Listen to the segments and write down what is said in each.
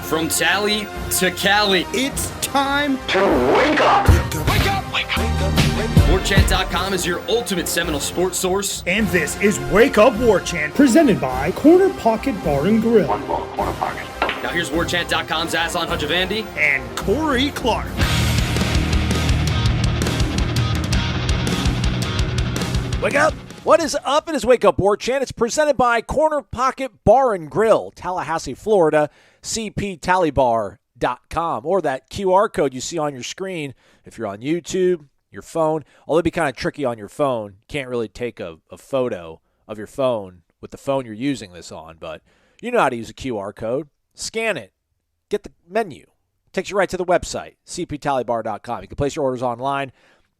From Tally to Cali. It's time to wake up. Wake up! Wake up! Warchant.com is your ultimate Seminole sports source. And this is Wake Up Warchant, presented by Corner Pocket Bar and Grill. One more Corner Pocket. Now here's Warchant.com's Aslan Hajavandi and Corey Clark. Wake up! What is up? It is Wake Up Warchant. It's presented by Corner Pocket Bar and Grill, Tallahassee, Florida, cptallybar.com, or that QR code you see on your screen if you're on YouTube, your phone. Although it'd be kind of tricky on your phone. You can't really take a photo of your phone with the phone you're using this on, but you know how to use a QR code. Scan it. Get the menu. Takes you right to the website, cptallybar.com. You can place your orders online,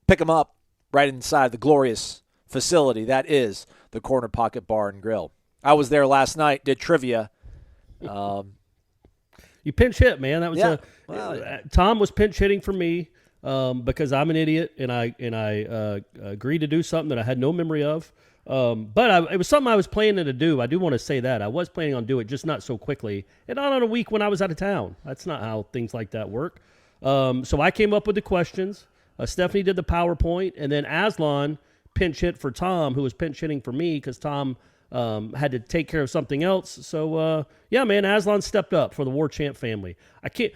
pick them up right inside the glorious facility that is the Corner Pocket Bar and Grill. I was there last night, did trivia. You pinch hit, man. That was Tom was pinch hitting for me because I'm an idiot and I agreed to do something that I had no memory of. But it was something I was planning to do. I do want to say that I was planning on doing it, just not so quickly and not on a week when I was out of town. That's not how things like that work. So I came up with the questions. Stephanie did the PowerPoint, and then Aslan pinch hit for Tom, who was pinch hitting for me because Tom had to take care of something else. So, man, Aslan stepped up for the Warchant family. I can't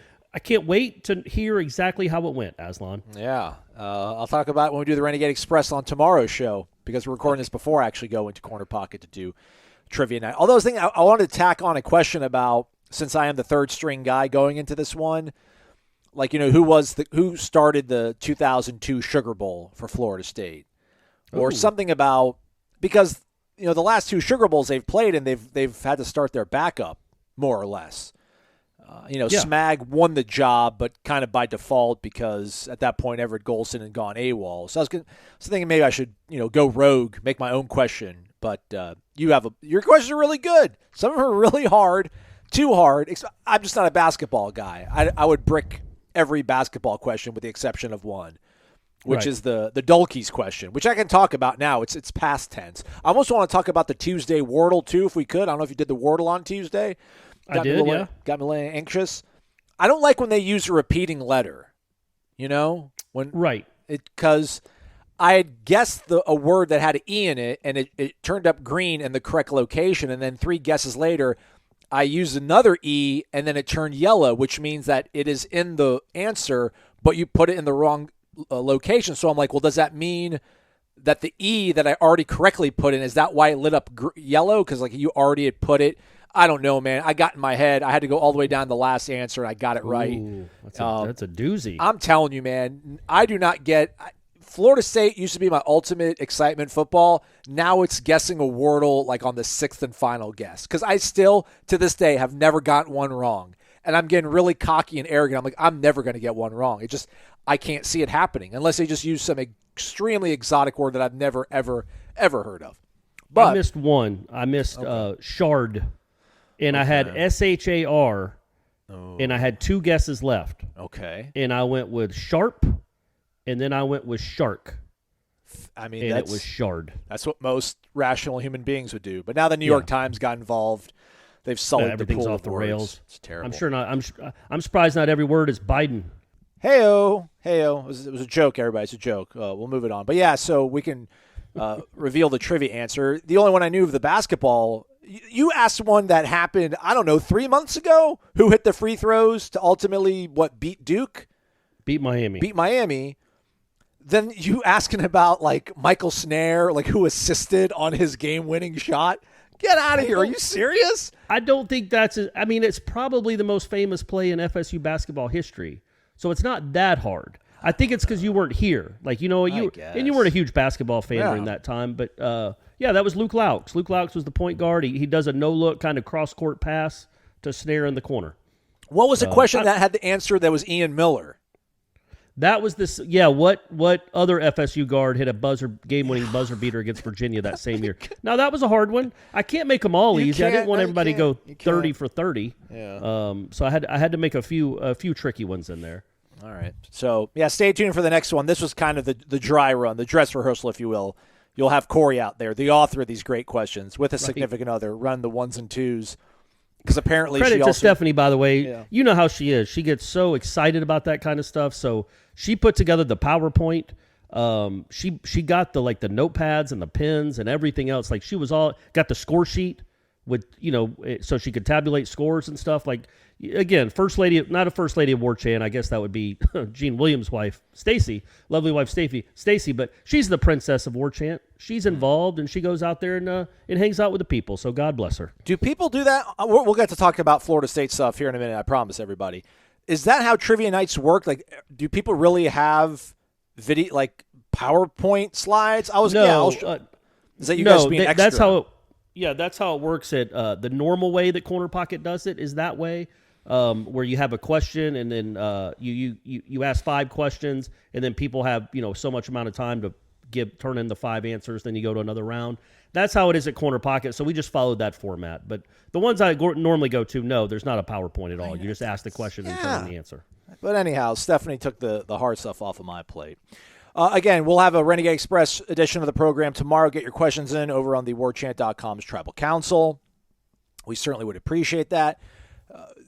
wait to hear exactly how it went, Aslan. Yeah. I'll talk about it when we do the Renegade Express on tomorrow's show because we're recording this before I actually go into Corner Pocket to do trivia night. Although I wanted to tack on a question about, since I am the third string guy going into this one, like, who started the 2002 Sugar Bowl for Florida State? Or something about, because the last two Sugar Bowls they've played and they've had to start their backup more or less. Smag won the job, but kind of by default because at that point Everett Golson had gone AWOL. So I was thinking maybe I should go rogue, make my own question. But your questions are really good. Some of them are really hard, too hard. I'm just not a basketball guy. I would brick every basketball question with the exception of one, which is the Dulkey's question, which I can talk about now. It's past tense. I almost want to talk about the Tuesday Wordle, too, if we could. I don't know if you did the Wordle on Tuesday. I did, yeah. Got me a little anxious. I don't like when they use a repeating letter, Right. Because I had guessed a word that had an E in it, and it turned up green in the correct location, and then 3 guesses later, I used another E, and then it turned yellow, which means that it is in the answer, but you put it in the wrong location. So I'm like, well, does that mean that the E that I already correctly put in, is that why it lit up yellow? Because you already had put it. I don't know, man. I got in my head. I had to go all the way down to the last answer, and I got it right. Ooh, that's a doozy. I'm telling you, man. I do not get Florida State used to be my ultimate excitement football. Now it's guessing a Wordle like on the 6th and final guess. Because I still, to this day, have never gotten one wrong. And I'm getting really cocky and arrogant. I'm like, I'm never going to get one wrong. I can't see it happening unless they just use some extremely exotic word that I've never, ever, ever heard of. But I missed one. I missed shard. And I had SHAR, and I had 2 guesses left. Okay. And I went with sharp, and then I went with shark. It was shard. That's what most rational human beings would do. But now the New York Times got involved. They've sullied the pool off the rails. It's terrible. I'm sure not. I'm surprised not every word is Biden. Hey-o. It was a joke, everybody. It's a joke. We'll move it on. But, yeah, so we can reveal the trivia answer. The only one I knew of the basketball, you asked one that happened, 3 months ago, who hit the free throws to ultimately, beat Duke? Beat Miami. Then you asking about, Michael Snare, who assisted on his game-winning shot? Get out of here. Are you serious? I don't think it's probably the most famous play in FSU basketball history. So it's not that hard. I think it's because you weren't here. You weren't a huge basketball fan during that time. But, that was Luke Laux. Luke Laux was the point guard. He does a no-look kind of cross-court pass to Snare in the corner. What was the question that had the answer that was Ian Miller? That was this. Yeah, what other FSU guard hit a game-winning buzzer beater against Virginia that same year? Now, that was a hard one. I can't make them all easy. I didn't want everybody to go 30 for 30. Yeah. So I had to make a few tricky ones in there. All right. So, stay tuned for the next one. This was kind of the dry run, the dress rehearsal, if you will. You'll have Corey out there, the author of these great questions, with a significant other, run the 1s and 2s Because apparently credit she to also, Stephanie, by the way. Yeah. You know how she is. She gets so excited about that kind of stuff. So she put together the PowerPoint. She got the notepads and the pens and everything else. Like she was got the score sheet with, so she could tabulate scores and stuff. Like, again, not a first lady of Warchant. I guess that would be Gene Williams' wife, Stacy, lovely wife Stacy. But she's the princess of Warchant. She's involved, and she goes out there and hangs out with the people. So God bless her. Do people do that? We'll get to talk about Florida State stuff here in a minute. I promise everybody. Is that how trivia nights work? Like, do people really have video, like PowerPoint slides? Is that you guys being extra? That's how it works at the normal way that Corner Pocket does it is that way, where you have a question and then you ask 5 questions and then people have so much amount of time to turn in the 5 answers. Then you go to another round. That's how it is at Corner Pocket. So we just followed that format. But the ones I normally go to, no, there's not a PowerPoint at all. You just ask the question and turn in the answer. But anyhow, Stephanie took the hard stuff off of my plate. Again, we'll have a Renegade Express edition of the program tomorrow. Get your questions in over on the warchant.com's Tribal Council. We certainly would appreciate that.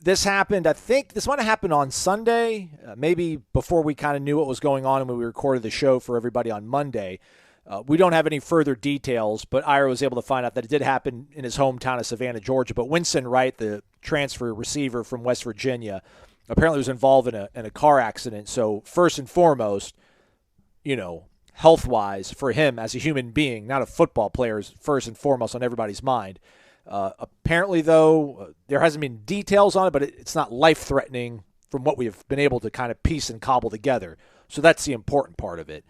This happened, I think, this might have happened on Sunday, maybe before we kind of knew what was going on and when we recorded the show for everybody on Monday. We don't have any further details, but Ira was able to find out that it did happen in his hometown of Savannah, Georgia. But Winston Wright, the transfer receiver from West Virginia, apparently was involved in a car accident. So first and foremost, health-wise for him as a human being, not a football player, is first and foremost on everybody's mind. Apparently, though, there hasn't been details on it, but it's not life-threatening from what we have been able to kind of piece and cobble together. So that's the important part of it.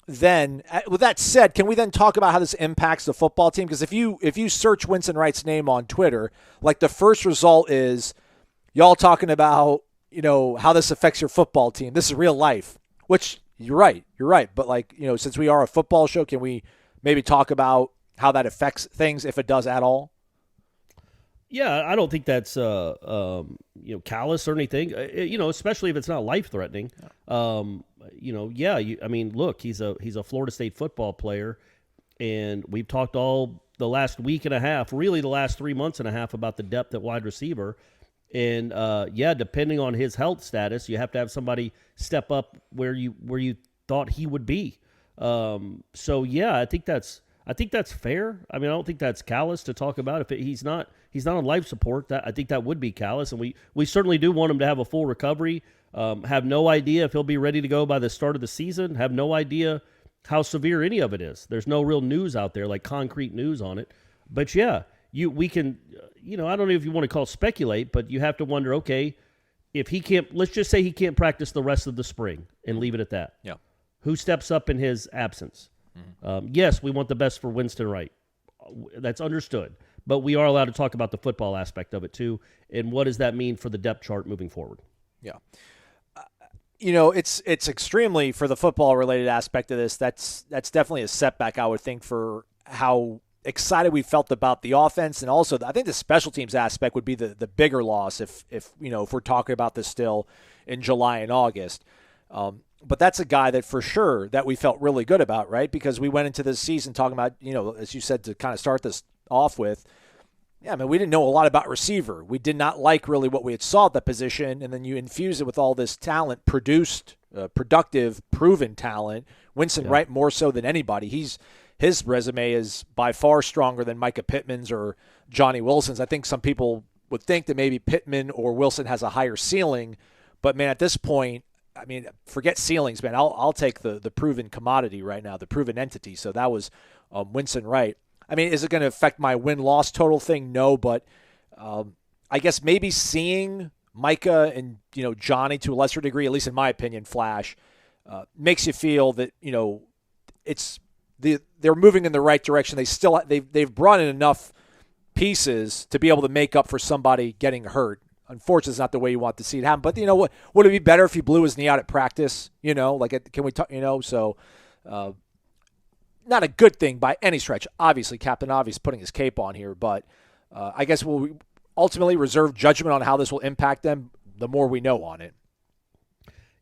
Then, with that said, can we then talk about how this impacts the football team? Because if you search Winston Wright's name on Twitter, like the first result is y'all talking about, how this affects your football team. This is real life, which you're right. But since we are a football show, can we maybe talk about how that affects things, if it does at all? Yeah, I don't think that's callous or anything. Especially if it's not life threatening. Look, he's a Florida State football player, and we've talked all the last week and a half, really the last 3 months and a half, about the depth at wide receiver. And depending on his health status, you have to have somebody step up where you thought he would be. I think that's fair. I mean, I don't think that's callous to talk about. If he's not on life support, I think that would be callous. And we certainly do want him to have a full recovery. Have no idea if he'll be ready to go by the start of the season. Have no idea how severe any of it is. There's no real news out there, like concrete news on it. But we can, I don't know if you want to call it speculate, but you have to wonder, okay, if he can't, let's just say he can't practice the rest of the spring and leave it at that. Yeah. Who steps up in his absence? Yes, we want the best for Winston Wright. That's understood. But we are allowed to talk about the football aspect of it too, and what does that mean for the depth chart moving forward? Yeah. It's extremely, for the football-related aspect of this, that's definitely a setback, I would think, for how excited we felt about the offense. And also, I think the special teams aspect would be the bigger loss if we're talking about this still in July and August. But that's a guy that for sure that we felt really good about, right? Because we went into this season talking about, as you said, to kind of start this off with, we didn't know a lot about receiver. We did not like really what we had saw at that position, and then you infuse it with all this talent, productive, proven talent. Winston Wright more so than anybody. His resume is by far stronger than Micah Pittman's or Johnny Wilson's. I think some people would think that maybe Pittman or Wilson has a higher ceiling, but man, at this point, forget ceilings, man. I'll take the proven commodity right now, the proven entity. So that was Winston Wright. Is it going to affect my win-loss total thing? No, but I guess maybe seeing Micah and Johnny to a lesser degree, at least in my opinion, flash, makes you feel that they're moving in the right direction. They've brought in enough pieces to be able to make up for somebody getting hurt. Unfortunately, it's not the way you want to see it happen. But what? Would it be better if he blew his knee out at practice? Can we talk? So. Not a good thing by any stretch. Obviously, Captain Obvious putting his cape on here, but I guess we'll ultimately reserve judgment on how this will impact them the more we know on it.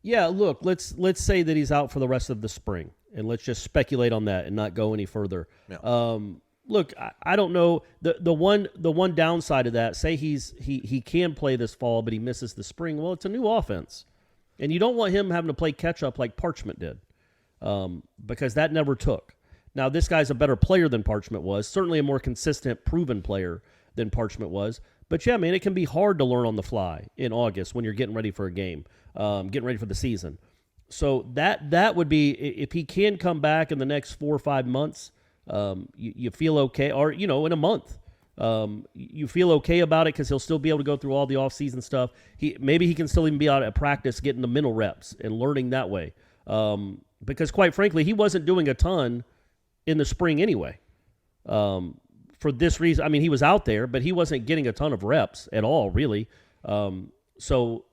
Yeah, look, let's say that he's out for the rest of the spring, and let's just speculate on that and not go any further. Yeah. look, I don't know the one downside of that. Say he can play this fall, but he misses the spring. Well, it's a new offense, and you don't want him having to play catch up like Parchment did, because that never took. Now this guy's a better player than Parchment was, certainly a more consistent, proven player than Parchment was. But yeah, man, it can be hard to learn on the fly in August when you're getting ready for a game, getting ready for the season. So that would be, if he can come back in the next 4 or 5 months, you feel okay, or in a month, you feel okay about it because he'll still be able to go through all the off-season stuff. Maybe he can still even be out at practice getting the mental reps and learning that way. Because quite frankly, he wasn't doing a ton in the spring anyway. For this reason, I mean, he was out there, but he wasn't getting a ton of reps at all, really. So,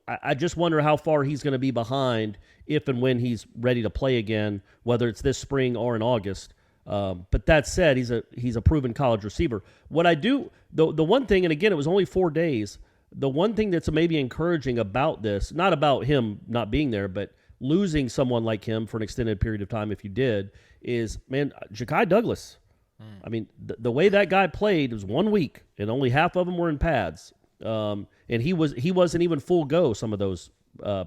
I just wonder how far he's going to be behind if and when he's ready to play again, whether it's this spring or in August. But that said, he's a proven college receiver. What I do, the one thing, and again, it was only 4 days, the one thing that's maybe encouraging about this, not about him not being there, but losing someone like him for an extended period of time, if you did, is, man, Ja'Kai Douglas. I mean, the way that guy played was 1 week, and only half of them were in pads. And he wasn't even full go some of those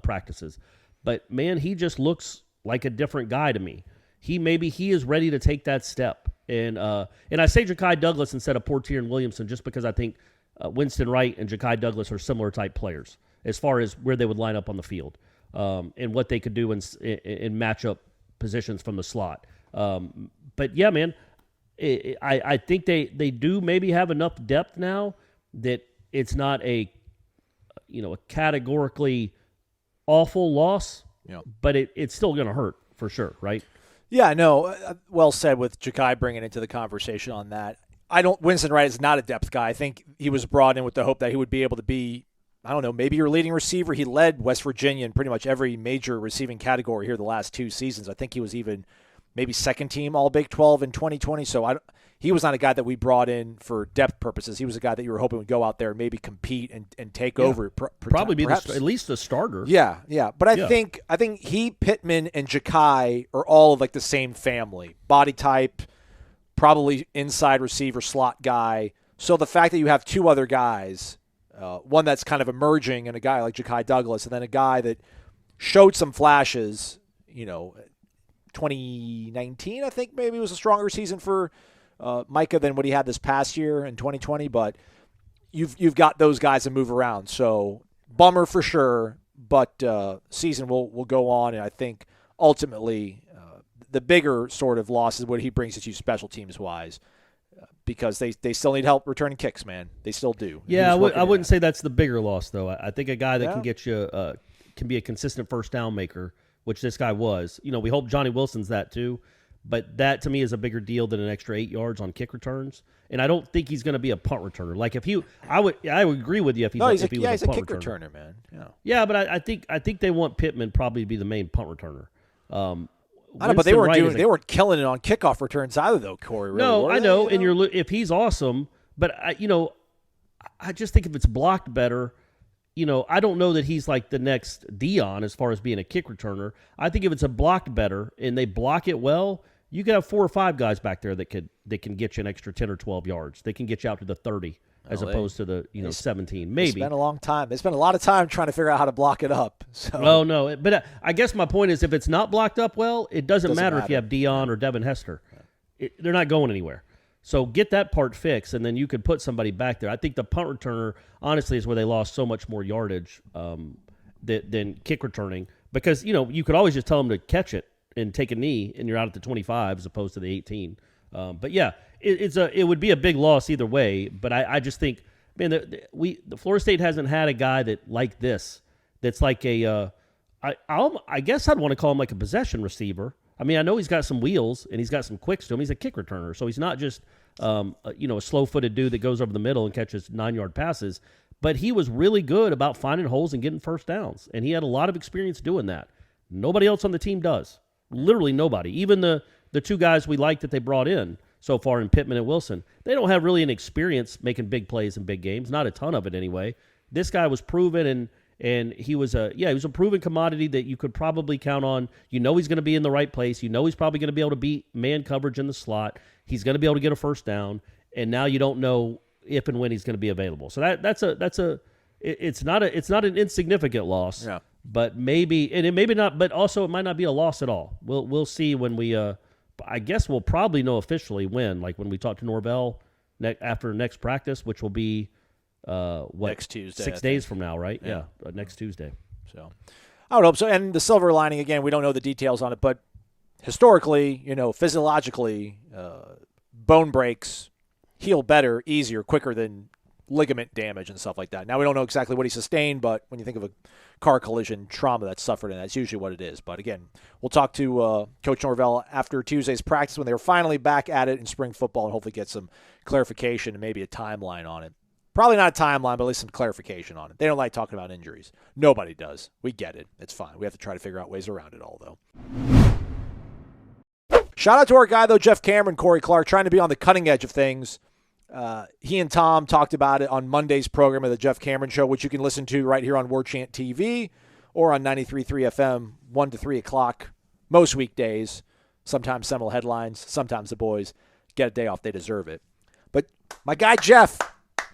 practices. But, man, he just looks like a different guy to me. Maybe he is ready to take that step. And I say Ja'Kai Douglas instead of Portier and Williamson just because I think Winston Wright and Ja'Kai Douglas are similar type players as far as where they would line up on the field and what they could do in matchup positions from the slot. But, yeah, man, I think they do maybe have enough depth now that it's not a categorically awful loss, but it's still going to hurt for sure, right? Yeah, no, well said with Ja'Kai bringing into the conversation on that. Winston Wright is not a depth guy. I think he was brought in with the hope that he would be able to be, I don't know, maybe your leading receiver. He led West Virginia in pretty much every major receiving category here the last 2 seasons. I think he was even maybe second team All Big 12 in 2020. So he was not a guy that we brought in for depth purposes. He was a guy that you were hoping would go out there and maybe compete and take over. Probably be at least a starter. Yeah. But I think Pittman, and Ja'Kai are all of like the same family. Body type, probably inside receiver, slot guy. So the fact that you have 2 other guys, one that's kind of emerging and a guy like Ja'Kai Douglas, and then a guy that showed some flashes, 2019, I think maybe was a stronger season for Micah than what he had this past year in 2020, but you've got those guys to move around. So bummer for sure, but season will go on, and I think ultimately the bigger sort of loss is what he brings to you special teams wise, because they still need help returning kicks, man. They still do. Yeah, I wouldn't say that's the bigger loss though. I think a guy that can get you can be a consistent first down maker, which this guy was. We hope Johnny Wilson's that too. But that, to me, is a bigger deal than an extra 8 yards on kick returns. And I don't think he's going to be a punt returner. Like, I would agree with you if he was a kick punt returner, man. Yeah, but I think they want Pittman probably to be the main punt returner. I know, but they weren't killing it on kickoff returns either, though, Corey. Really, no, I know. And if he's awesome, but I just think if it's blocked better. I don't know that he's like the next Dion as far as being a kick returner. I think if it's a blocked better and they block it well, you could have 4 or 5 guys back there that can get you an extra 10 or 12 yards. They can get you out to the 30 as opposed to the 17. Maybe. It's been a long time. They spent a lot of time trying to figure out how to block it up. So. Oh, no. But I guess my point is if it's not blocked up well, it doesn't matter if you have Dion or Devin Hester. They're not going anywhere. So get that part fixed, and then you could put somebody back there. I think the punt returner, honestly, is where they lost so much more yardage than kick returning because, you could always just tell them to catch it and take a knee, and you're out at the 25 as opposed to the 18. But, yeah, it would be a big loss either way, but I just think, man, the Florida State hasn't had a guy like this that's like I guess I'd want to call him like a possession receiver. I mean, I know he's got some wheels and he's got some quicks to him. He's a kick returner, so he's not just a slow-footed dude that goes over the middle and catches 9-yard passes. But he was really good about finding holes and getting first downs, and he had a lot of experience doing that. Nobody else on the team does. Literally nobody. Even the 2 guys we like that they brought in so far in Pittman and Wilson, they don't have really an experience making big plays in big games. Not a ton of it anyway. This guy was proven, And he was a proven commodity that you could probably count on. You know he's going to be in the right place. You know he's probably going to be able to beat man coverage in the slot. He's going to be able to get a first down. And now you don't know if and when he's going to be available. So it's not an insignificant loss. Yeah. But maybe, and it maybe not, but also it might not be a loss at all. We'll see when we. I guess we'll probably know officially when, like when we talk to Norvell after next practice, which will be. Next Tuesday, 6 days from now, right? Yeah, next Tuesday. So I would hope so. And the silver lining, again, we don't know the details on it, but historically, physiologically, bone breaks heal better, easier, quicker than ligament damage and stuff like that. Now, we don't know exactly what he sustained, but when you think of a car collision trauma that's suffered, and that's usually what it is. But again, we'll talk to Coach Norvell after Tuesday's practice when they were finally back at it in spring football and hopefully get some clarification and maybe a timeline on it. Probably not a timeline, but at least some clarification on it. They don't like talking about injuries. Nobody does. We get it. It's fine. We have to try to figure out ways around it all, though. Shout out to our guy, though, Jeff Cameron, Corey Clark, trying to be on the cutting edge of things. He and Tom talked about it on Monday's program of the Jeff Cameron Show, which you can listen to right here on Warchant TV or on 93.3 FM, 1 to 3 o'clock, most weekdays. Sometimes Seminole headlines, sometimes the boys get a day off. They deserve it. But my guy, Jeff,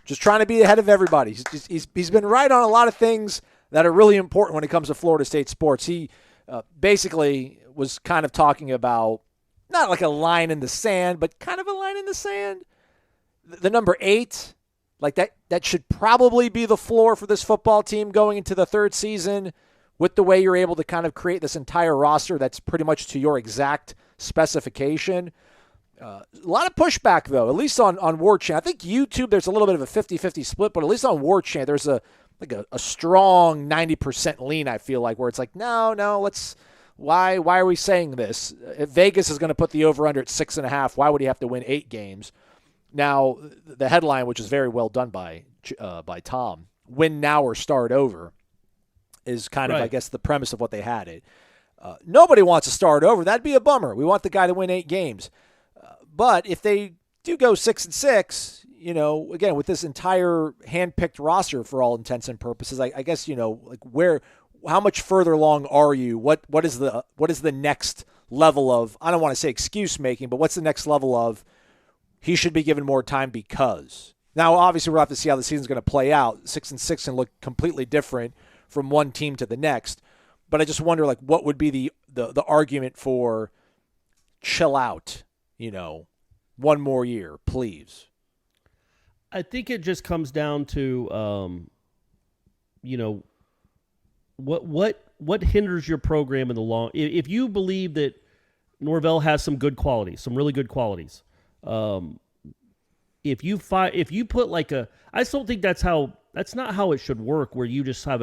just trying to be ahead of everybody. He's been right on a lot of things that are really important when it comes to Florida State sports. He basically was kind of talking about not like a line in the sand, but kind of a line in the sand. The number 8, like that should probably be the floor for this football team going into the third season with the way you're able to kind of create this entire roster that's pretty much to your exact specification. A lot of pushback, though, at least on Warchant. I think YouTube, there's a little bit of a 50-50 split, but at least on Warchant, there's a strong 90% lean, I feel like, where it's like, no, let's why are we saying this? If Vegas is going to put the over-under at 6.5, why would he have to win 8 games? Now, the headline, which is very well done by Tom, win now or start over, is kind of, I guess, the premise of what they had it. Nobody wants to start over. That'd be a bummer. We want the guy to win 8 games. But if they do go 6-6, again, with this entire hand-picked roster for all intents and purposes, I guess, like how much further along are you? What is the next level of, I don't want to say excuse making, but what's the next level of he should be given more time because? Now, obviously, we'll have to see how the season's going to play out. 6-6 can look completely different from one team to the next. But I just wonder, like, what would be the argument for chill out, one more year, please? I think it just comes down to, what hinders your program in the long. If you believe that Norvell has some good qualities, some really good qualities, if you put like I just don't think that's not how it should work. Where you just have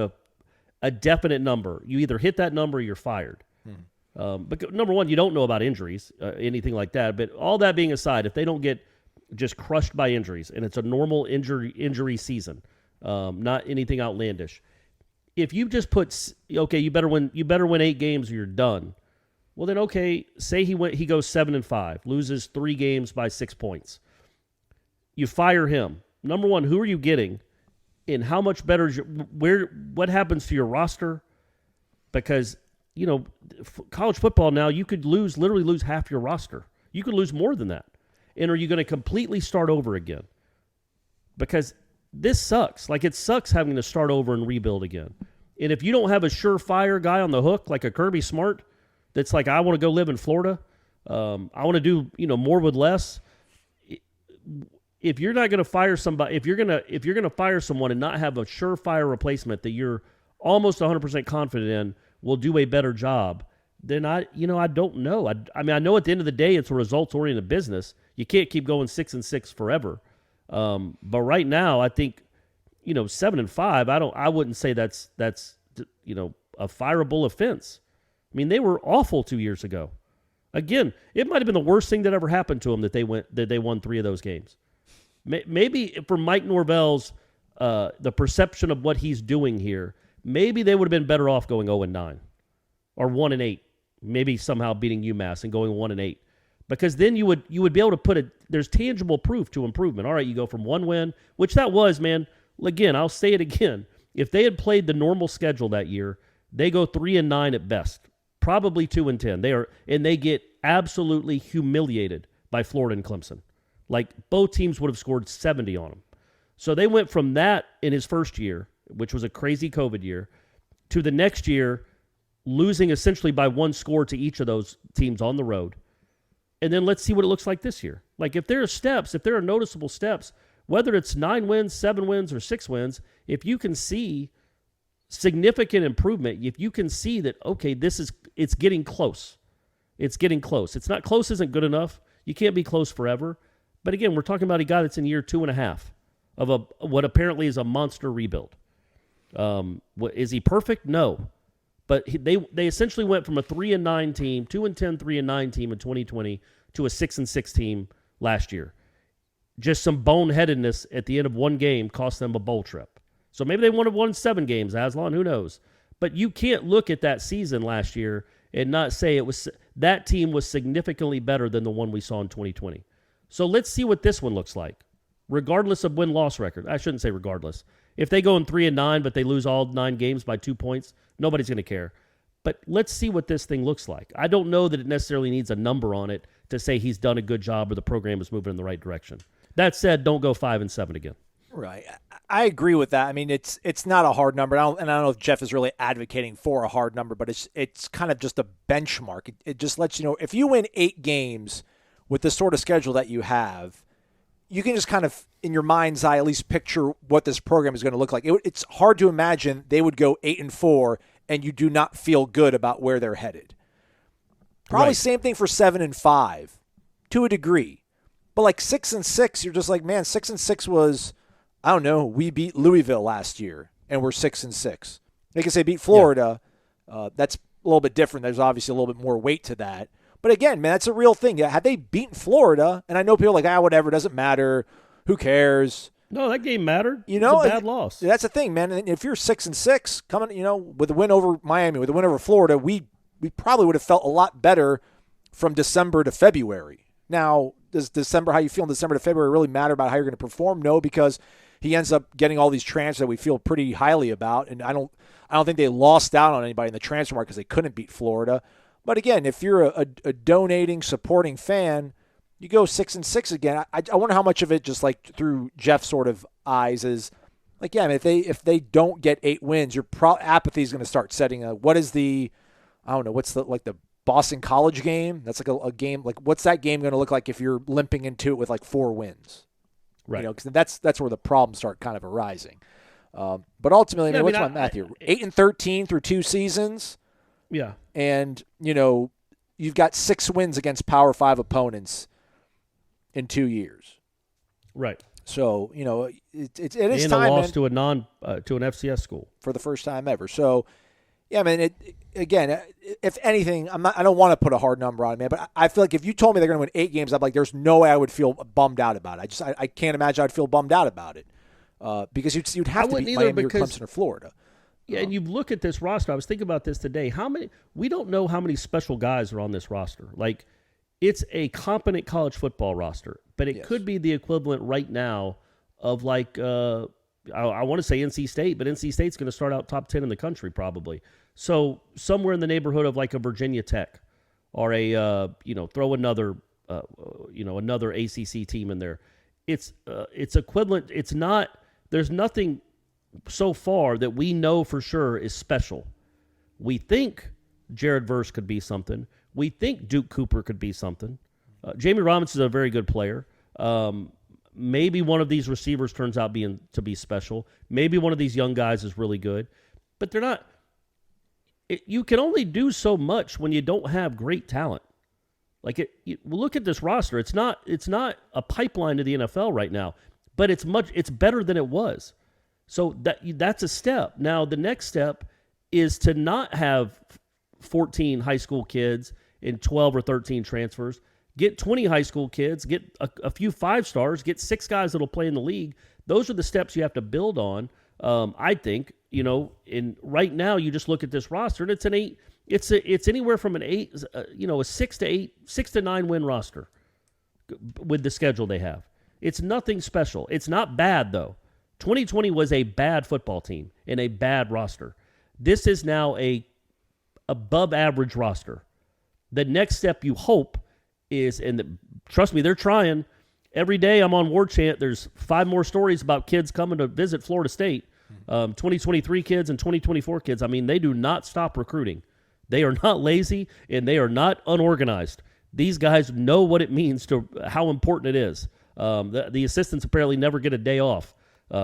a definite number. You either hit that number or you're fired. But number one, you don't know about injuries, anything like that. But all that being aside, if they don't get just crushed by injuries, and it's a normal injury season, not anything outlandish. If you just put, okay, you better win 8 games or you're done. Well, then, okay, say he goes 7-5, loses 3 games by 6 points. You fire him. Number one, who are you getting? And how much better is what happens to your roster? Because, college football now, you could literally lose half your roster. You could lose more than that. And are you going to completely start over again? Because this sucks. Like, it sucks having to start over and rebuild again. And if you don't have a surefire guy on the hook, like a Kirby Smart, that's like, I want to go live in Florida. I want to do, more with less. If you're not going to fire somebody, if you're going to fire someone and not have a surefire replacement that you're almost 100% confident in will do a better job, then I don't know. I know at the end of the day, it's a results-oriented business. You can't keep going 6-6 forever. But right now, I think, 7-5. I wouldn't say that's a fireable offense. I mean, they were awful 2 years ago. Again, it might have been the worst thing that ever happened to them that they won 3 of those games. Maybe for Mike Norvell's the perception of what he's doing here, maybe they would have been better off going 0-9 or 1-8. Maybe somehow beating UMass and going 1-8, because then you would be able to there's tangible proof to improvement. All right, you go from 1 win, which that was, man. Again, I'll say it again. If they had played the normal schedule that year, they go 3-9 at best, probably 2-10. They get absolutely humiliated by Florida and Clemson. Like, both teams would have scored 70 on them. So they went from that in his first year, which was a crazy COVID year, to the next year losing essentially by 1 score to each of those teams on the road. And then let's see what it looks like this year. Like, if there are noticeable steps, whether it's 9 wins, 7 wins, or 6 wins, if you can see significant improvement, if you can see that, okay, it's getting close. It's getting close. It's not close isn't good enough. You can't be close forever. But again, we're talking about a guy that's in year 2.5 of what apparently is a monster rebuild. Is he perfect? No. But they essentially went from a 3-9 team, 2-10, 3-9 team in 2020 to a 6-6 team last year. Just some boneheadedness at the end of one game cost them a bowl trip. So maybe they would have won 7 games, Aslan, who knows? But you can't look at that season last year and not say that team was significantly better than the one we saw in 2020. So let's see what this one looks like, regardless of win-loss record. I shouldn't say regardless. If they go in 3-9, but they lose all 9 games by 2 points, nobody's going to care. But let's see what this thing looks like. I don't know that it necessarily needs a number on it to say he's done a good job or the program is moving in the right direction. That said, don't go 5-7 again. Right. I agree with that. I mean, it's not a hard number. I don't know if Jeff is really advocating for a hard number, but it's kind of just a benchmark. It just lets you know if you win 8 games with the sort of schedule that you have, you can just kind of, in your mind's eye, at least picture what this program is going to look like. It's hard to imagine they would go 8-4 and you do not feel good about where they're headed. Probably Right. Same thing for 7-5 to a degree. But like 6-6, you're just like, man, 6-6 was, I don't know, we beat Louisville last year and we're 6-6. They can say beat Florida. That's a little bit different. There's obviously a little bit more weight to that. But again, man, that's a real thing. Yeah, had they beaten Florida, and I know people are like, whatever, doesn't matter. Who cares? No, that game mattered. You know, it's a bad loss. That's the thing, man. And if you're 6-6, coming, with a win over Miami, with a win over Florida, we probably would have felt a lot better from December to February. Now, does how you feel in December to February really matter about how you're going to perform? No, because he ends up getting all these transfers that we feel pretty highly about, and I don't think they lost out on anybody in the transfer market because they couldn't beat Florida. But again, if you're a donating, supporting fan, you go 6-6 again. I wonder how much of it, just like through Jeff's sort of eyes, is like, yeah, I mean, if they don't get 8 wins, your apathy is going to start setting. What is the, I don't know, what's the Boston College game? That's like a game. Like, what's that game going to look like if you're limping into it with like 4 wins? Right. Because that's where the problems start kind of arising. But ultimately, what's my math here? 8-13 through 2 seasons. Yeah. And, you've got 6 wins against Power 5 opponents in 2 years. Right. So, it is and time. And a loss to an FCS school. For the first time ever. So, yeah, man, again, if anything, I don't want to put a hard number on it, man, but I feel like if you told me they're going to win 8 games, I'm like, there's no way I would feel bummed out about it. I can't imagine I'd feel bummed out about it because you'd have to beat Miami or Clemson or Florida. Yeah, and you look at this roster. I was thinking about this today. We don't know how many special guys are on this roster. Like, it's a competent college football roster, but it could be the equivalent right now of like I want to say NC State, but NC State's going to start out top 10 in the country probably. So somewhere in the neighborhood of like a Virginia Tech or a throw another another ACC team in there. It's equivalent. It's not. There's nothing so far that we know for sure is special. We think Jared Verse could be something. We think Duke Cooper could be something. Jamie Robinson is a very good player. Maybe one of these receivers turns out to be special. Maybe one of these young guys is really good. But they're not. You can only do so much when you don't have great talent. Like look at this roster. It's not a pipeline to the NFL right now, but it's better than it was. So that's a step. Now, the next step is to not have 14 high school kids and 12 or 13 transfers. Get 20 high school kids, get a few 5-stars, get 6 guys that'll play in the league. Those are the steps you have to build on, I think. And right now you just look at this roster, and it's an 8. It's anywhere from an 8, a 6 to 9 win roster with the schedule they have. It's nothing special. It's not bad, though. 2020 was a bad football team and a bad roster. This is now a above average roster. The next step, you hope, is, and trust me, they're trying. Every day I'm on Warchant, there's 5 more stories about kids coming to visit Florida State. 2023 kids and 2024 kids. I mean, they do not stop recruiting. They are not lazy, and they are not unorganized. These guys know what it means to how important it is. The assistants apparently never get a day off.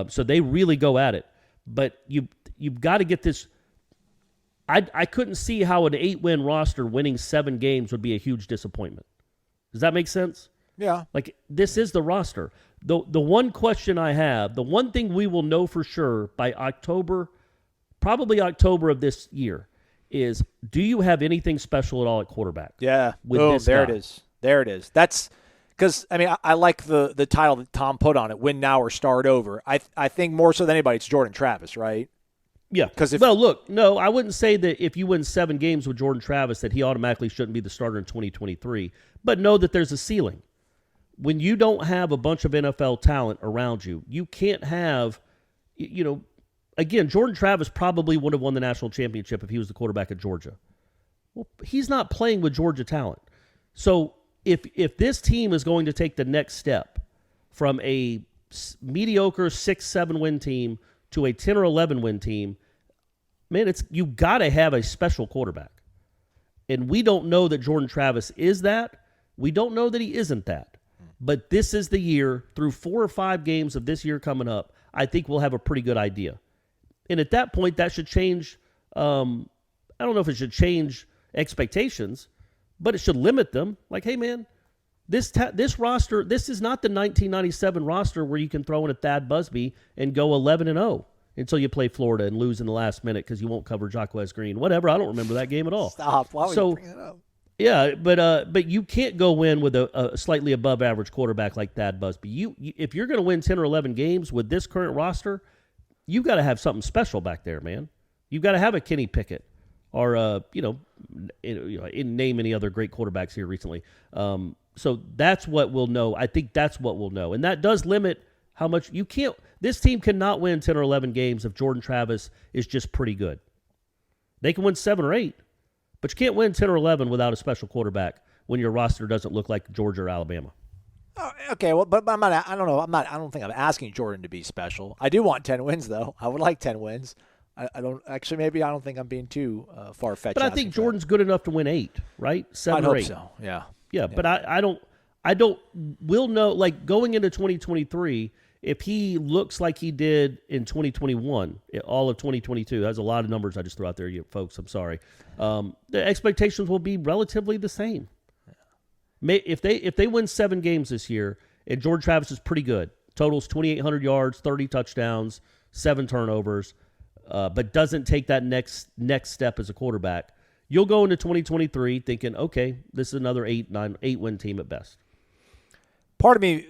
So they really go at it. But you've got to get this. I couldn't see how an 8-win roster winning 7 games would be a huge disappointment. Does that make sense? Yeah. Like, this is the roster. The one question I have, the one thing we will know for sure by October, probably October of this year, is do you have anything special at all at quarterback? Yeah. Boom, there it is. There it is. That's because, I mean, I like the title that Tom put on it, win now or start over. I think more so than anybody, it's Jordan Travis, right? Yeah. Well, look, no, I wouldn't say that if you win 7 games with Jordan Travis that he automatically shouldn't be the starter in 2023, but know that there's a ceiling. When you don't have a bunch of NFL talent around you, you can't have, again, Jordan Travis probably would have won the national championship if he was the quarterback at Georgia. Well, he's not playing with Georgia talent. So if this team is going to take the next step from a mediocre 6-7 win team to a 10 or 11 win team, man, you got to have a special quarterback. And we don't know that Jordan Travis is that. We don't know that he isn't that. But this is the year, through 4 or 5 games of this year coming up, I think we'll have a pretty good idea. And at that point, that should change. I don't know if it should change expectations, but it should limit them. Like, hey, man, this roster, this is not the 1997 roster where you can throw in a Thad Busby and go 11-0 until you play Florida and lose in the last minute because you won't cover Jacquez Green. Whatever, I don't remember that game at all. Stop. Why would you bring it up? Yeah, but you can't go in with a slightly above average quarterback like Thad Busby. If you're going to win 10 or 11 games with this current roster, you've got to have something special back there, man. You've got to have a Kenny Pickett or name any other great quarterbacks here recently. So that's what we'll know. I think that's what we'll know, and that does limit how much you can't. This team cannot win 10 or 11 games if Jordan Travis is just pretty good. They can win 7 or 8. But you can't win 10 or 11 without a special quarterback when your roster doesn't look like Georgia or Alabama. Oh, okay, well, but I'm not. I don't know. I don't think I'm asking Jordan to be special. I do want 10 wins, though. I would like 10 wins. I don't actually. Maybe I don't think I'm being too far fetched. But I think Jordan's good enough to win 8, right? 7 or 8. I hope so. Yeah. Yeah, but I don't. We'll know. Like going into 2023. If he looks like he did in 2021, all of 2022, that's a lot of numbers I just threw out there, you folks. I'm sorry. The expectations will be relatively the same. If they win 7 games this year, and Jordan Travis is pretty good, totals 2,800 yards, 30 touchdowns, 7 turnovers, but doesn't take that next step as a quarterback, you'll go into 2023 thinking, okay, this is another 8-win team at best. Part of me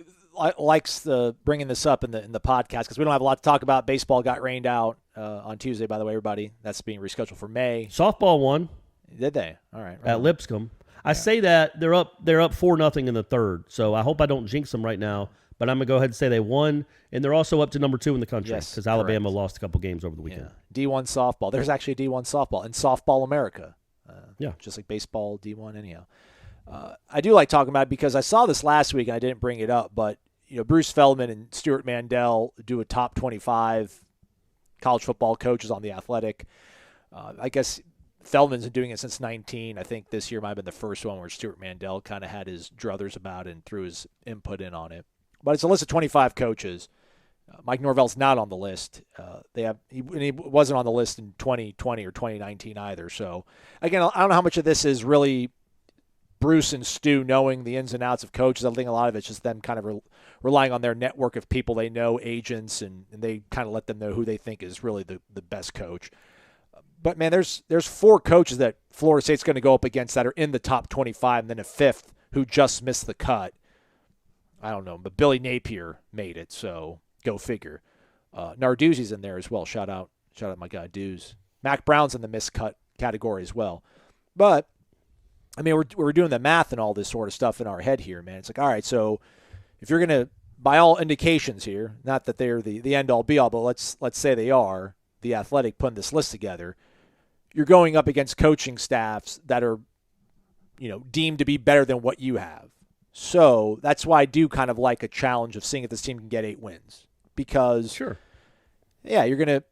likes bringing this up in the podcast because we don't have a lot to talk about. Baseball got rained out on Tuesday, by the way, everybody. That's being rescheduled for May. Softball won. Did they? All right. At Lipscomb. I say that they're up 4-0 in the third. So I hope I don't jinx them right now. But I'm gonna go ahead and say they won, and they're also up to number 2 in the country because Alabama lost a couple games over the weekend. Yeah. D1 softball. There's actually a D1 softball in Softball America. Just like baseball, D1 anyhow. I do like talking about it because I saw this last week and I didn't bring it up, but Bruce Feldman and Stuart Mandel do a top 25 college football coaches on The Athletic. I guess Feldman's been doing it since 19. I think this year might have been the first one where Stuart Mandel kind of had his druthers about it and threw his input in on it. But it's a list of 25 coaches. Mike Norvell's not on the list. He wasn't on the list in 2020 or 2019 either. So, again, I don't know how much of this is really Bruce and Stu knowing the ins and outs of coaches. I think a lot of it's just them kind of relying on their network of people they know, agents, and they kind of let them know who they think is really the best coach. But, man, there's 4 coaches that Florida State's going to go up against that are in the top 25, and then a 5th who just missed the cut. I don't know, but Billy Napier made it, so go figure. Narduzzi's in there as well. Shout out my guy Deuce. Mac Brown's in the missed cut category as well. But, I mean, we're doing the math and all this sort of stuff in our head here, man. It's like, all right, so if you're going to by all indications here, not that they're the end-all, be-all, but let's say they are, the Athletic putting this list together, you're going up against coaching staffs that are, deemed to be better than what you have. So that's why I do kind of like a challenge of seeing if this team can get 8 wins. Because, sure, yeah, you're gonna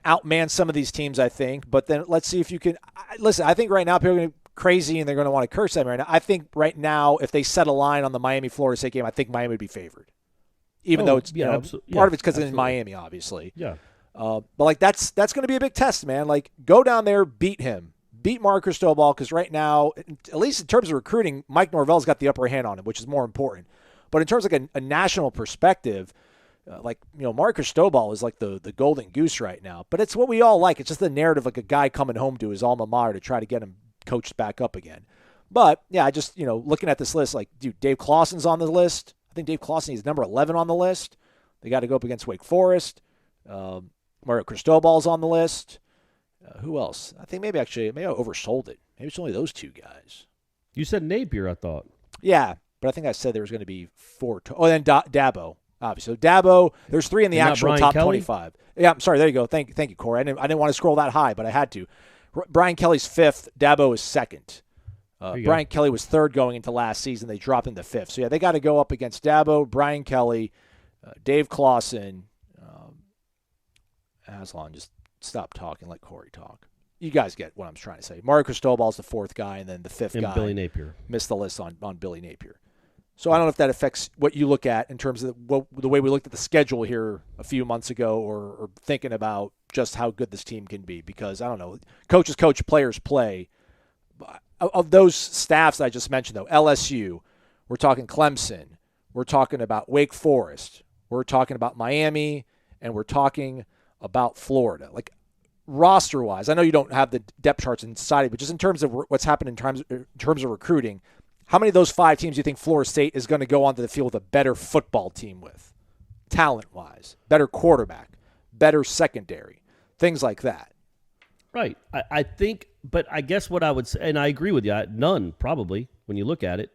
outman some of these teams, I think. But then let's see if you can. Listen, I think right now people are going to be crazy and they're going to want to curse them right now. I think right now, if they set a line on the Miami-Florida State game, I think Miami would be favored. Even though it's part of it's because it's in Miami, obviously. Yeah. But that's going to be a big test, man. Go down there, beat him. Beat Mark Cristobal, because right now, at least in terms of recruiting, Mike Norvell's got the upper hand on him, which is more important. But in terms of a national perspective, Mark Cristobal is like the golden goose right now. But it's what we all like. It's just the narrative, like a guy coming home to his alma mater to try to get him coached back up again. But, yeah, I just, looking at this list, dude, Dave Clawson's on the list. I think Dave Clawson is number 11 on the list. They got to go up against Wake Forest. Mario Cristobal's on the list. Who else? I think maybe I oversold it. Maybe it's only those 2 guys. You said Napier, I thought. Yeah, but I think I said there was going to be 4. Then Dabo, obviously. So Dabo, there's 3 in the actual Brian top Kelly? 25. Yeah, I'm sorry. There you go. Thank you, Corey. I didn't want to scroll that high, but I had to. Brian Kelly's 5th. Dabo is 2nd. Brian Kelly was 3rd going into last season. They dropped into 5th. So, yeah, they got to go up against Dabo, Brian Kelly, Dave Clawson. Aslan, just stop talking. Let Corey talk. You guys get what I'm trying to say. Mario Cristobal's the 4th guy, and then the 5th guy. Billy Napier. Missed the list on Billy Napier. So I don't know if that affects what you look at in terms of the way we looked at the schedule here a few months ago or thinking about just how good this team can be. Because, I don't know, coaches coach, players play. Of those staffs that I just mentioned, though, LSU, we're talking Clemson, we're talking about Wake Forest, we're talking about Miami, and we're talking about Florida. Roster-wise, I know you don't have the depth charts in society, but just in terms of what's happened in terms of recruiting, how many of those 5 teams do you think Florida State is going to go onto the field with a better football team with? Talent-wise, better quarterback, better secondary, things like that. Right. I think, but I guess what I would say, and I agree with you, none probably when you look at it.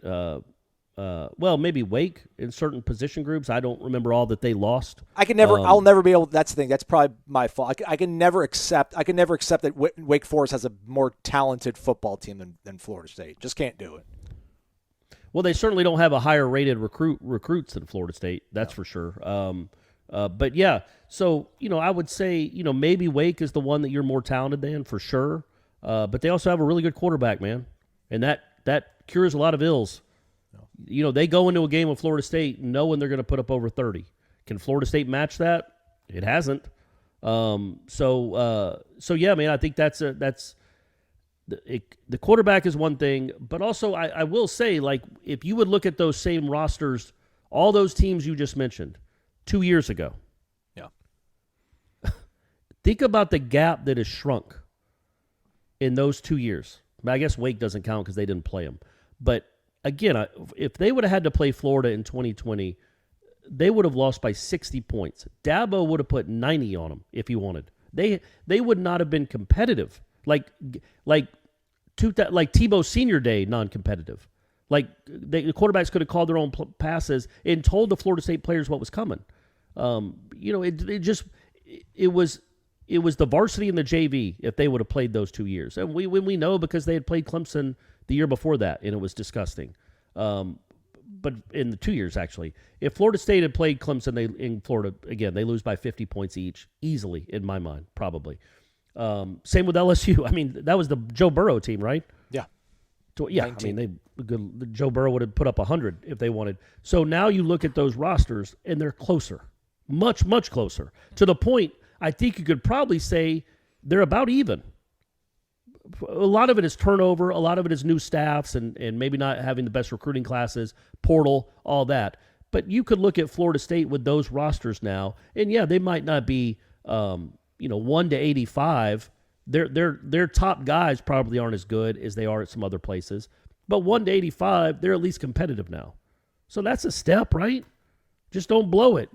Well, maybe Wake in certain position groups. I don't remember all that they lost. I'll never be able. That's the thing. That's probably my fault. I can never accept that Wake Forest has a more talented football team than Florida State. Just can't do it. Well, they certainly don't have a higher rated recruits than Florida State. That's for sure. But yeah, so I would say maybe Wake is the one that you're more talented than for sure. But they also have a really good quarterback, man, and that cures a lot of ills. They go into a game with Florida State knowing they're going to put up over 30. Can Florida State match that? It hasn't. So yeah, man, I think that's the quarterback is one thing, but also I will say, if you would look at those same rosters, all those teams you just mentioned 2 years ago. Yeah. Think about the gap that has shrunk in those 2 years. I guess Wake doesn't count because they didn't play them, but again, if they would have had to play Florida in 2020, they would have lost by 60 points. Dabo would have put 90 on them if he wanted. They would not have been competitive. Like Tebow Senior Day, non-competitive. The quarterbacks could have called their own passes and told the Florida State players what was coming. It was the varsity and the JV if they would have played those 2 years, and we know because they had played Clemson the year before that, and it was disgusting. But in the 2 years, actually, if Florida State had played Clemson in Florida, again, they lose by 50 points each, easily, in my mind, probably. Same with LSU. I mean, that was the Joe Burrow team, right? Yeah. So, yeah, 19. I mean, Joe Burrow would have put up 100 if they wanted. So now you look at those rosters, and they're closer, much, much closer, to the point I think you could probably say they're about even. A lot of it is turnover. A lot of it is new staffs and maybe not having the best recruiting classes, portal, all that. But you could look at Florida State with those rosters now, and yeah, they might not be 1 to 85. Their top guys probably aren't as good as they are at some other places. But 1 to 85, they're at least competitive now. So that's a step, right? Just don't blow it.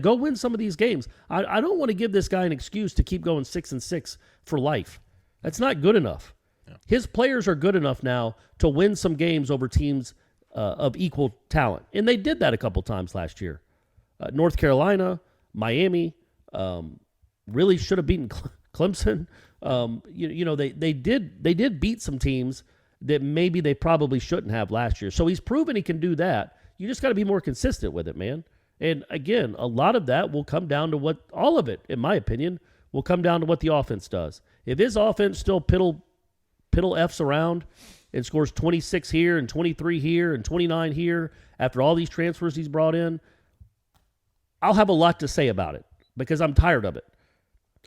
Go win some of these games. I don't want to give this guy an excuse to keep going 6-6 for life. That's not good enough. Yeah. His players are good enough now to win some games over teams of equal talent. And they did that a couple times last year. North Carolina, Miami, really should have beaten Clemson. They did beat some teams that maybe they probably shouldn't have last year. So he's proven he can do that. You just got to be more consistent with it, man. And again, a lot of that will come down to all of it, in my opinion, will come down to what the offense does. If his offense still piddle F's around and scores 26 here and 23 here and 29 here after all these transfers he's brought in, I'll have a lot to say about it because I'm tired of it.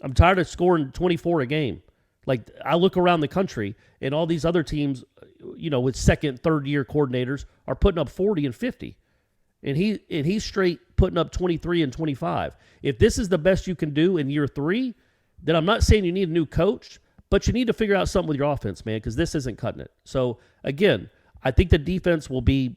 I'm tired of scoring 24 a game. Like, I look around the country and all these other teams, with second, third year coordinators are putting up 40 and 50. And he's straight putting up 23 and 25. If this is the best you can do in year 3, then I'm not saying you need a new coach, but you need to figure out something with your offense, man, because this isn't cutting it. So, again, I think the defense will be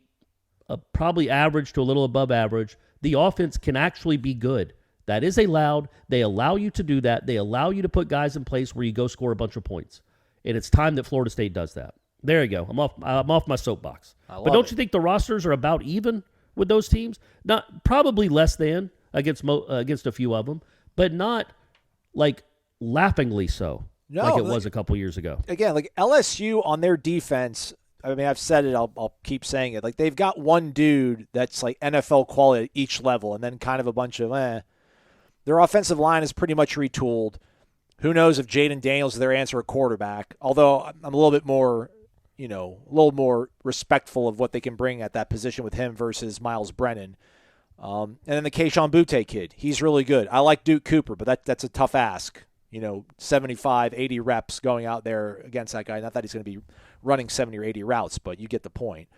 probably average to a little above average. The offense can actually be good. That is allowed. They allow you to do that. They allow you to put guys in place where you go score a bunch of points. And it's time that Florida State does that. There you go. I'm off my soapbox. But don't you think the rosters are about even with those teams? Not probably less than against a few of them, but not like laughingly so, like it was a couple years ago. Again, like LSU on their defense, I mean, I've said it, I'll keep saying it. Like, they've got one dude that's like NFL quality at each level, and then kind of a bunch of Their offensive line is pretty much retooled. Who knows if Jaden Daniels is their answer at quarterback, although I'm a little bit more, a little more respectful of what they can bring at that position with him versus Miles Brennan. And then the Kayshon Boutte kid, he's really good. I like Duke Cooper, but that's a tough ask. 75, 80 reps going out there against that guy. Not that he's going to be running 70 or 80 routes, but you get the point.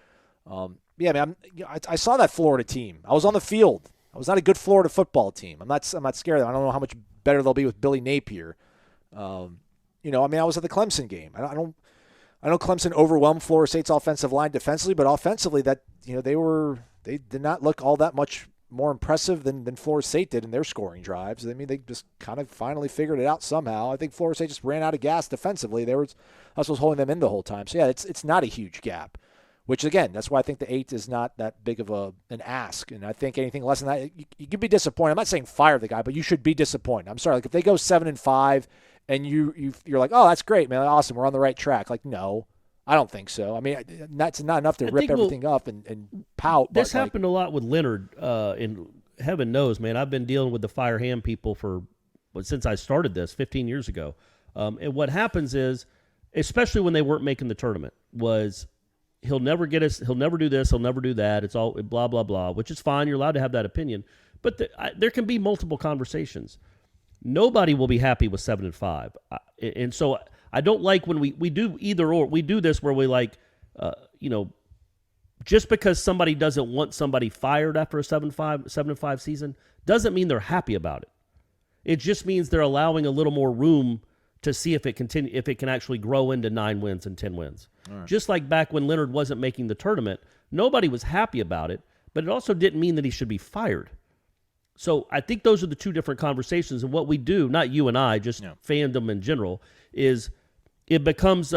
I saw that Florida team. I was on the field. I was not a good Florida football team. I'm not scared of them. I don't know how much better they'll be with Billy Napier. I was at the Clemson game. I know Clemson overwhelmed Florida State's offensive line defensively, but offensively that they did not look all that much more impressive than Florida State did in their scoring drives. I mean, they just kind of finally figured it out somehow. I think Florida State just ran out of gas defensively. That's what was holding them in the whole time. So yeah, it's not a huge gap. Which, again, that's why I think the 8 is not that big of an ask. And I think anything less than that, you could be disappointed. I'm not saying fire the guy, but you should be disappointed. I'm sorry. Like, if they go 7-5 and you're like, oh, that's great, man, awesome, we're on the right track. Like, no, I don't think so. I mean, that's not enough to rip everything up and pout. This happened a lot with Leonard, and heaven knows, man, I've been dealing with the fire ham people since I started this 15 years ago. And what happens is, especially when they weren't making the tournament, was – he'll never get us. He'll never do this. He'll never do that. It's all blah, blah, blah, which is fine. You're allowed to have that opinion. But there can be multiple conversations. Nobody will be happy with 7-5. And so I don't like when we do either or. We do this where we just because somebody doesn't want somebody fired after a 7-5 season doesn't mean they're happy about it. It just means they're allowing a little more room to see if it can actually grow into 9 wins and 10 wins. Right. Just like back when Leonard wasn't making the tournament, nobody was happy about it, but it also didn't mean that he should be fired. So I think those are the two different conversations. And what we do, not you and I, just fandom in general, is it becomes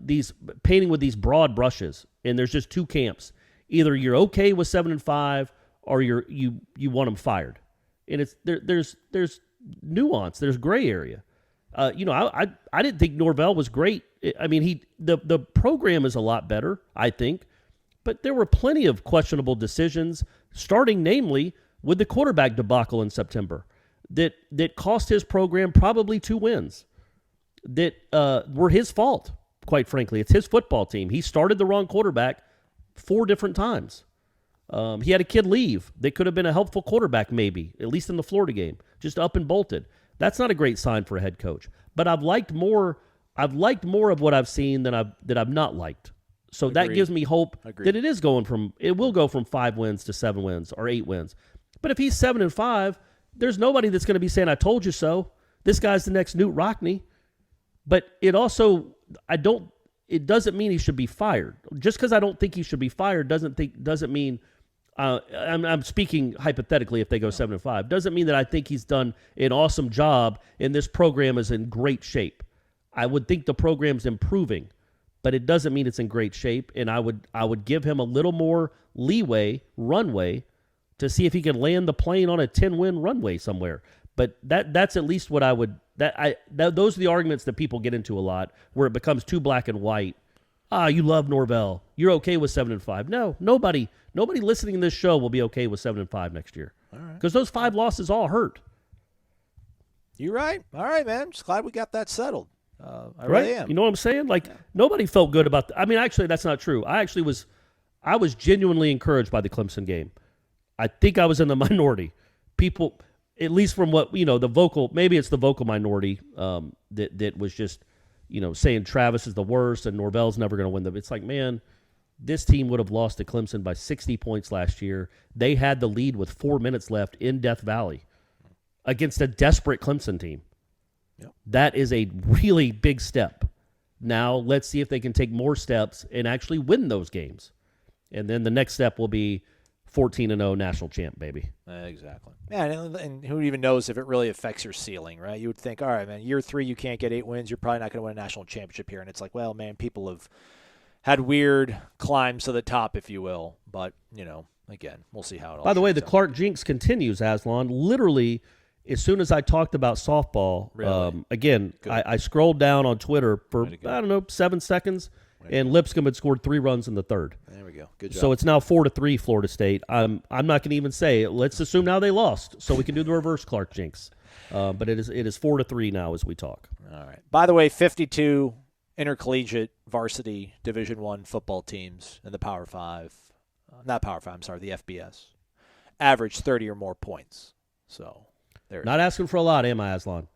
these painting with these broad brushes, and there's just two camps. Either you're okay with 7-5, or you want them fired. And it's there's nuance, there's gray area. I didn't think Norvell was great. I mean, the program is a lot better, I think, but there were plenty of questionable decisions, starting namely with the quarterback debacle in September, that cost his program probably 2 wins, that were his fault, quite frankly. It's his football team. He started the wrong quarterback 4 different times. He had a kid leave that could have been a helpful quarterback maybe, at least in the Florida game, just up and bolted. That's not a great sign for a head coach. But I've liked more of what I've seen than I've not liked. So that gives me hope that it will go from 5 wins to 7 wins or 8 wins. But if he's 7-5, there's nobody that's going to be saying, I told you so. This guy's the next Newt Rockne. But it also, it doesn't mean he should be fired. Just because I don't think he should be fired doesn't mean, I'm speaking hypothetically if they go 7-5, doesn't mean that I think he's done an awesome job and this program is in great shape. I would think the program's improving, but it doesn't mean it's in great shape. And I would give him a little more runway, to see if he can land the plane on a 10-win runway somewhere. But that's at least what I would. Those are the arguments that people get into a lot, where it becomes too black and white. You love Norvell. You're okay with 7-5. No, nobody listening to this show will be okay with 7-5 next year. All right. Because those 5 losses all hurt. You're right. All right, man. Just glad we got that settled. I really am. You know what I'm saying? Nobody felt good about that. I mean, actually, that's not true. I was genuinely encouraged by the Clemson game. I think I was in the minority. People, at least from what, maybe it's the vocal minority that was just, saying Travis is the worst and Norvell's never going to win them. It's like, man, this team would have lost to Clemson by 60 points last year. They had the lead with 4 minutes left in Death Valley against a desperate Clemson team. Yep. That is a really big step. Now let's see if they can take more steps and actually win those games. And then the next step will be 14-0 national champ, baby. Exactly. Yeah, and who even knows if it really affects your ceiling, right? You would think, all right, man, year 3 you can't get 8 wins. You're probably not going to win a national championship here. And it's like, well, man, people have had weird climbs to the top, if you will. But, again, we'll see how it all By the way, the out. Clark jinx continues, Aslan. Literally, as soon as I talked about softball, Really? Again, I scrolled down on Twitter for, 7 seconds, and Lipscomb had scored 3 runs in the 3rd. There we go. Good job. So it's now 4-3 Florida State. I'm not going to even say it. Let's assume now they lost, so we can do the reverse Clark jinx. But it is 4-3 now as we talk. All right. By the way, 52 intercollegiate varsity Division I football teams in the Power 5. Not Power 5, I'm sorry, the FBS. Average 30 or more points. So there. Not asking for a lot, am I, Aslan?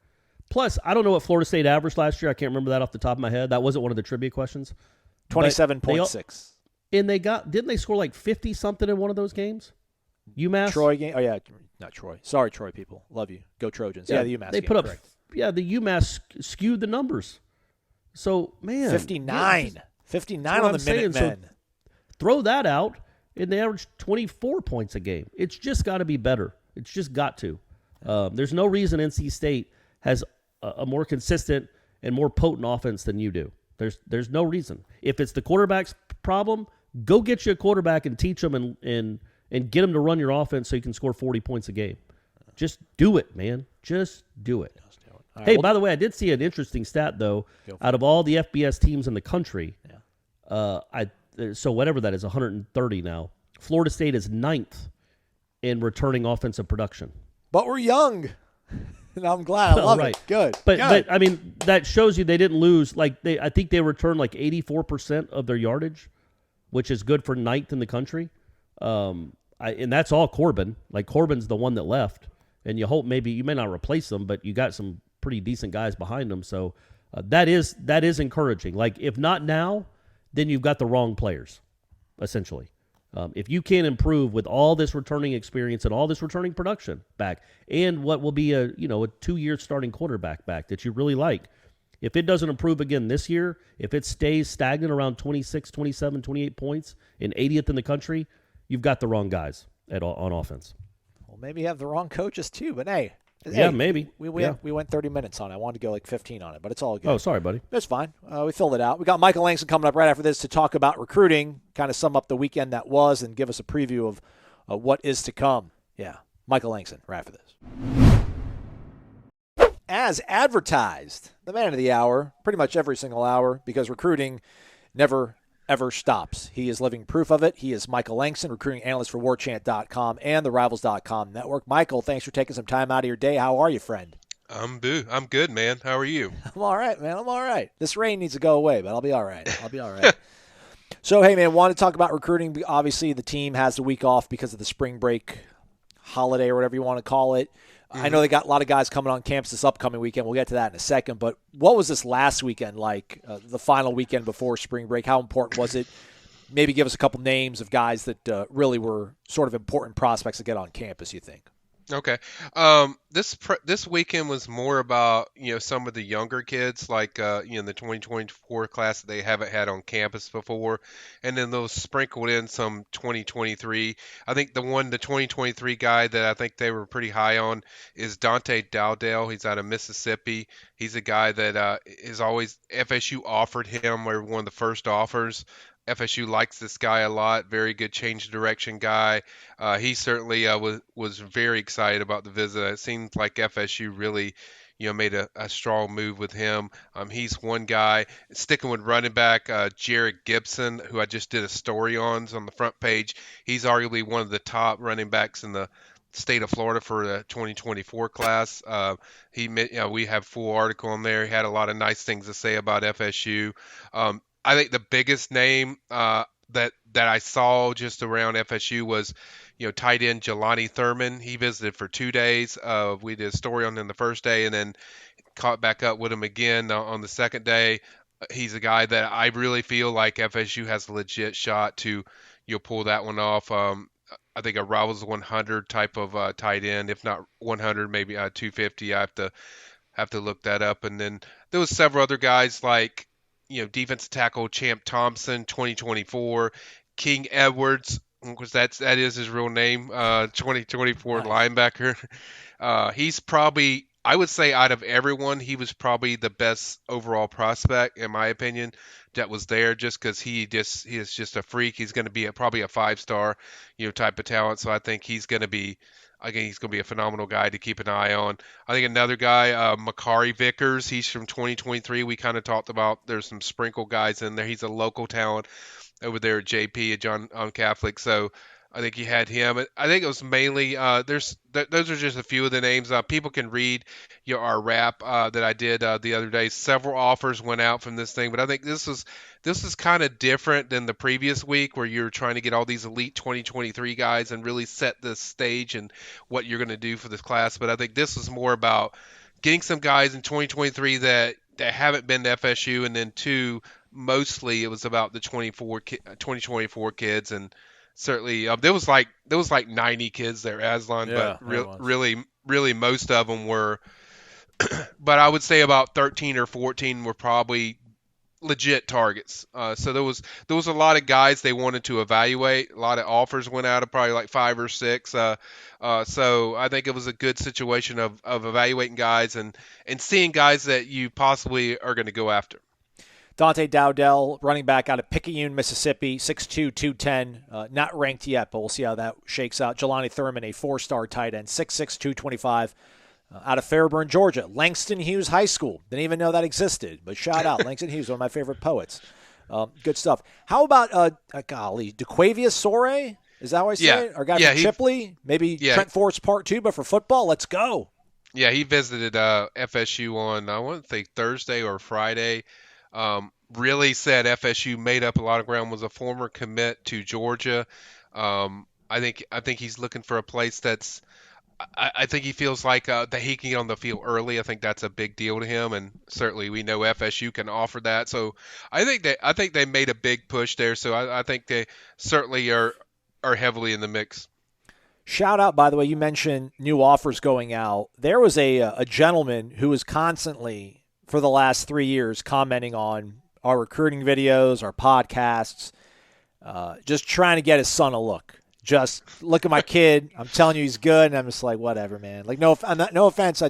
Plus, I don't know what Florida State averaged last year. I can't remember that off the top of my head. That wasn't one of the trivia questions. 27.6. And didn't they score like 50-something in one of those games? UMass? Troy game? Oh, yeah. Not Troy. Sorry, Troy people. Love you. Go Trojans. Yeah, the UMass they game. Put up, correct. Yeah, the UMass skewed the numbers. So, man. 59. 59 on the Minutemen. So throw that out, and they average 24 points a game. It's just got to be better. It's just got to. There's no reason NC State has a more consistent and more potent offense than you do. There's no reason. If it's the quarterback's problem, go get you a quarterback and teach them and get them to run your offense so you can score 40 points a game. Just do it, man. Just do it. Right, hey, by the way, I did see an interesting stat, though. Out of all the FBS teams in the country, so whatever that is, 130 now, Florida State is 9th in returning offensive production. But we're young. And I'm glad. I love right. it. Good. But I mean, that shows you they didn't lose. I think they returned 84% of their yardage, which is good for 9th in the country. And that's all Corbin. Corbin's the one that left, and you hope maybe you may not replace them, but you got some pretty decent guys behind them. So that is encouraging. If not now, then you've got the wrong players, essentially. If you can't improve with all this returning experience and all this returning production back, and what will be a 2-year starting quarterback back that you really like, if it doesn't improve again this year, if it stays stagnant around 26, 27, 28 points and 80th in the country, you've got the wrong guys on offense. Well, maybe you have the wrong coaches too, but hey. Yeah, maybe. We went 30 minutes on it. I wanted to go 15 on it, but it's all good. Oh, sorry, buddy. That's fine. We filled it out. We got Michael Langston coming up right after this to talk about recruiting, kind of sum up the weekend that was, and give us a preview of what is to come. Yeah, Michael Langston right after this. As advertised, the man of the hour, pretty much every single hour, because recruiting never ever stops. He is living proof of it. He is Michael Langston, recruiting analyst for warchant.com and the Rivals.com network. Michael, thanks for taking some time out of your day. How are you, friend? I'm good, man. How are you? I'm all right, man. I'm all right. This rain needs to go away, but I'll be all right. So, hey, man, want to talk about recruiting. Obviously, the team has the week off because of the spring break holiday or whatever you want to call it. I know they got a lot of guys coming on campus this upcoming weekend. We'll get to that in a second. But what was this last weekend like, the final weekend before spring break? How important was it? Maybe give us a couple names of guys that really were sort of important prospects to get on campus, you think? Okay. This weekend was more about, some of the younger kids, like, the 2024 class that they haven't had on campus before, and then those sprinkled in some 2023. I think the 2023 guy that I think they were pretty high on is Dante Dowdell. He's out of Mississippi. He's a guy that is always FSU offered him, or one of the first offers. FSU likes this guy a lot. Very good change of direction guy. He certainly was very excited about the visit. It seems like FSU really, made a strong move with him. He's one guy. Sticking with running back, Jared Gibson, who I just did a story on the front page. He's arguably one of the top running backs in the state of Florida for the 2024 class. We have full article on there. He had a lot of nice things to say about FSU. I think the biggest name that I saw just around FSU was, tight end Jelani Thurman. He visited for 2 days. We did a story on him the first day, and then caught back up with him again on the second day. He's a guy that I really feel like FSU has a legit shot to, pull that one off. I think a Rivals 100 type of tight end, if not 100, maybe 250. I have to look that up. And then there was several other guys like, defensive tackle Champ Thompson, 2024, King Edwards, because that is his real name, 2024 linebacker. He's probably, I would say, out of everyone, he was probably the best overall prospect, in my opinion, that was there, just because he is just a freak. He's going to be probably a 5-star, type of talent. So I think he's going to be. Again, he's going to be a phenomenal guy to keep an eye on. I think another guy, Makari Vickers, he's from 2023. We kind of talked about there's some sprinkle guys in there. He's a local talent over there at JP at John Catholic. So I think you had him. I think it was mainly those are just a few of the names. People can read our wrap that I did the other day. Several offers went out from this thing, but I think this is kind of different than the previous week where you're trying to get all these elite 2023 guys and really set the stage and what you're going to do for this class. But I think this was more about getting some guys in 2023 that haven't been to FSU, and then two, mostly it was about the 2024 kids. And certainly there was like 90 kids there, Aslan, Yeah, but really most of them were. But I would say about 13 or 14 were probably legit targets. So there was a lot of guys they wanted to evaluate. A lot of offers went out of probably like 5 or 6. So I think it was a good situation of evaluating guys and seeing guys that you possibly are going to go after. Dante Dowdell, running back out of Picayune, Mississippi, 6'2", 210, not ranked yet, but we'll see how that shakes out. Jelani Thurman, a 4-star tight end, 6'6", 225, out of Fairburn, Georgia. Langston Hughes High School. Didn't even know that existed, but shout out. Langston Hughes, one of my favorite poets. Good stuff. How about, DeQuavius Sore? Is that how I say it? Our guy from Chipley? Maybe Trent Forrest Part 2, but for football? Let's go. Yeah, he visited FSU on, I want to think, Thursday or Friday. Really said FSU made up a lot of ground, was a former commit to Georgia. I think he's looking for a place that's I think he feels like that he can get on the field early. I think that's a big deal to him, and certainly we know FSU can offer that. So I think they made a big push there. So I think they certainly are heavily in the mix. Shout out, by the way, you mentioned new offers going out. There was a gentleman who was constantly, for the last 3 years, commenting on our recruiting videos, our podcasts, just trying to get his son a look. Just look at my kid. I'm telling you he's good, and I'm just like, whatever, man. Like, no offense.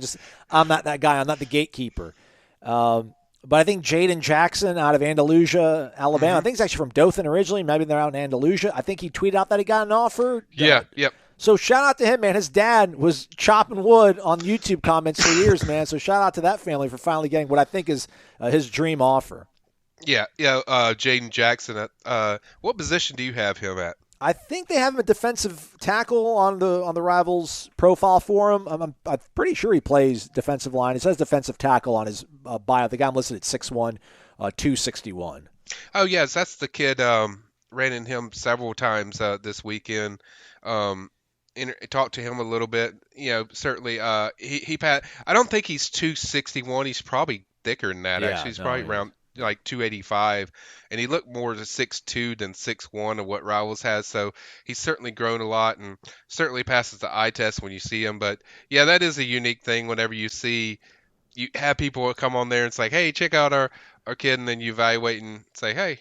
I'm not that guy. I'm not the gatekeeper. But I think Jaden Jackson out of Andalusia, Alabama. I think he's actually from Dothan originally. Maybe they're out in Andalusia. I think he tweeted out that he got an offer. Yeah, yep. So shout out to him, man. His dad was chopping wood on YouTube comments for years, man. So shout out to that family for finally getting what I think is his dream offer. Yeah. Jaden Jackson. What position do you have him at? I think they have him a defensive tackle on the Rivals profile for him. I'm pretty sure he plays defensive line. It says defensive tackle on his bio. The guy I'm listed at 6'1", 261. Oh, yes, that's the kid. Ran in him several times this weekend. Talked to him a little bit. Certainly he I don't think he's 261. He's probably thicker than that. Actually, he's probably around like 285, and he looked more to 6'2" than 6'1" of what Rivals has. So he's certainly grown a lot and certainly passes the eye test when you see him. But yeah, that is a unique thing whenever you have people come on there and say, hey, check out our kid, and then you evaluate and say, hey,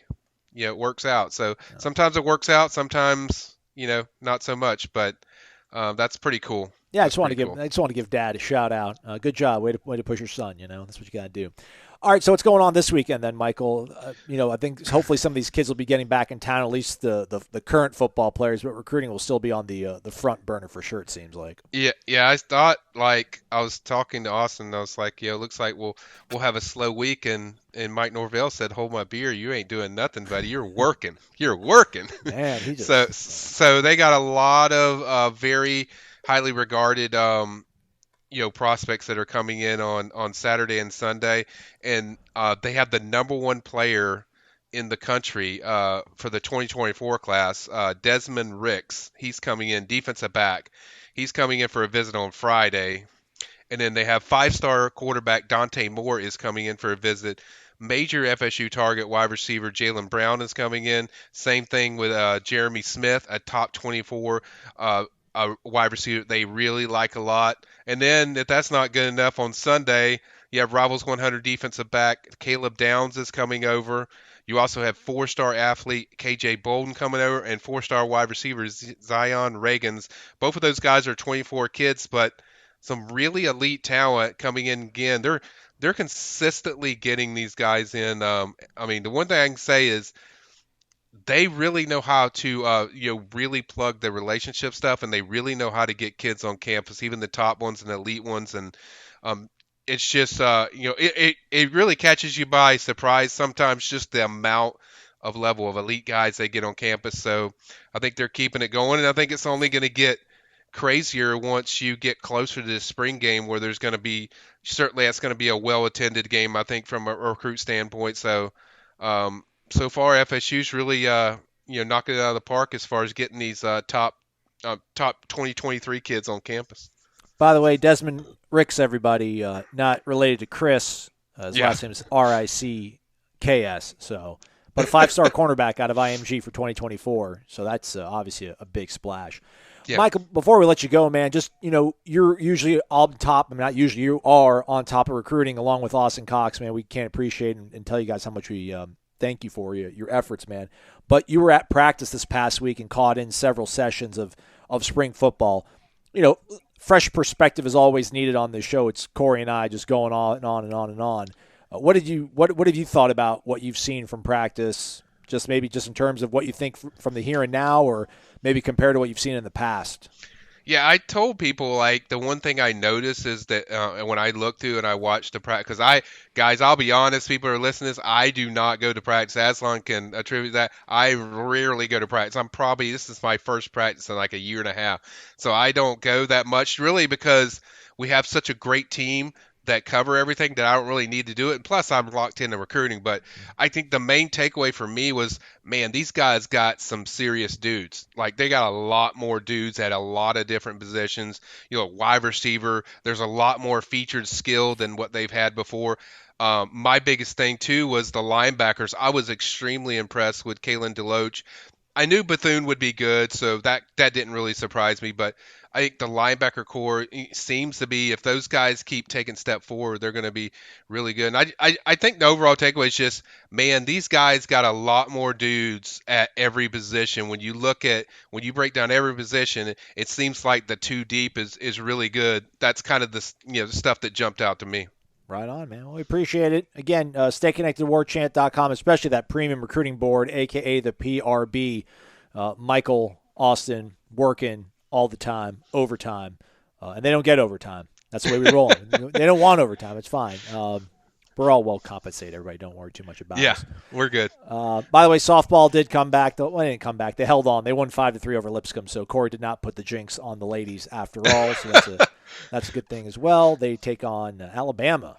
it works out. So sometimes it works out, sometimes, not so much, but that's pretty cool. Yeah, I just want to give Dad a shout out. Good job, way to push your son. That's what you got to do. All right, so what's going on this weekend then, Michael? I think hopefully some of these kids will be getting back in town. At least the current football players, but recruiting will still be on the front burner for sure. It seems like. Yeah. I thought, like, I was talking to Austin. I was like, it looks like we'll have a slow week, and Mike Norvell said, "Hold my beer. You ain't doing nothing, buddy. You're working. You're working." Man, he just so they got a lot of very highly regarded prospects that are coming in on Saturday and Sunday, and they have the number one player in the country for the 2024 class, Desmond Ricks. He's coming in, defensive back. He's coming in for a visit on Friday. And then they have 5-star quarterback Dante Moore is coming in for a visit. Major FSU target wide receiver Jalen Brown is coming in. Same thing with Jeremy Smith, a top 24 a wide receiver they really like a lot. And then if that's not good enough, on Sunday, you have Rivals 100 defensive back Caleb Downs is coming over. You also have 4-star athlete KJ Bolden coming over and 4-star wide receiver Zion Reagans. Both of those guys are 24 kids, but some really elite talent coming in again. They're consistently getting these guys in. The one thing I can say is they really know how to really plug the relationship stuff, and they really know how to get kids on campus, even the top ones and elite ones. And it's just it really catches you by surprise sometimes, just the amount of level of elite guys they get on campus. So I think they're keeping it going, and I think it's only going to get crazier once you get closer to the spring game, where there's going to be that's going to be a well-attended game, I think, from a recruit standpoint. So so far, FSU's really knocking it out of the park as far as getting these top 2023 kids on campus. By the way, Desmond Ricks, everybody, not related to Chris. His last name is Ricks. So, but a 5-star cornerback out of IMG for 2024. So that's obviously a big splash. Yeah. Michael, before we let you go, man, just, you're usually on top. Not usually, you are on top of recruiting along with Austin Cox, man. We can't appreciate and tell you guys how much we thank you for your efforts, man. But you were at practice this past week and caught in several sessions of spring football. Fresh perspective is always needed on this show. It's Corey and I just going on and on and on and on. What have you thought about what you've seen from practice? Just maybe just in terms of what you think from the here and now, or maybe compared to what you've seen in the past. Yeah, I told people, like, the one thing I noticed is that when I look through and I watch the practice, because I'll be honest, people who are listening to this, I do not go to practice. Aslan can attribute that. I rarely go to practice. This is my first practice in like a year and a half. So I don't go that much, really, because we have such a great team that cover everything that I don't really need to do it. And plus, I'm locked into recruiting. But I think the main takeaway for me was, man, these guys got some serious dudes. Like, they got a lot more dudes at a lot of different positions. Wide receiver, there's a lot more featured skill than what they've had before. My biggest thing, too, was the linebackers. I was extremely impressed with Kalen DeLoach. I knew Bethune would be good, so that didn't really surprise me. But I think the linebacker core seems to be, if those guys keep taking step forward, they're going to be really good. And I think the overall takeaway is just, man, these guys got a lot more dudes at every position. When you break down every position, it seems like the 2 deep is really good. That's kind of the stuff that jumped out to me. Right on, man. Well, we appreciate it. Again, stay connected to warchant.com, especially that premium recruiting board, a.k.a. the PRB. Michael, Austin, working all the time, overtime. And they don't get overtime. That's the way we roll. They don't want overtime. It's fine. We're all well compensated. Everybody, don't worry too much about us. Yeah, we're good. By the way, softball did come back. They didn't come back. They held on. They won 5-3 over Lipscomb, so Corey did not put the jinx on the ladies after all, so that's a good thing as well. They take on Alabama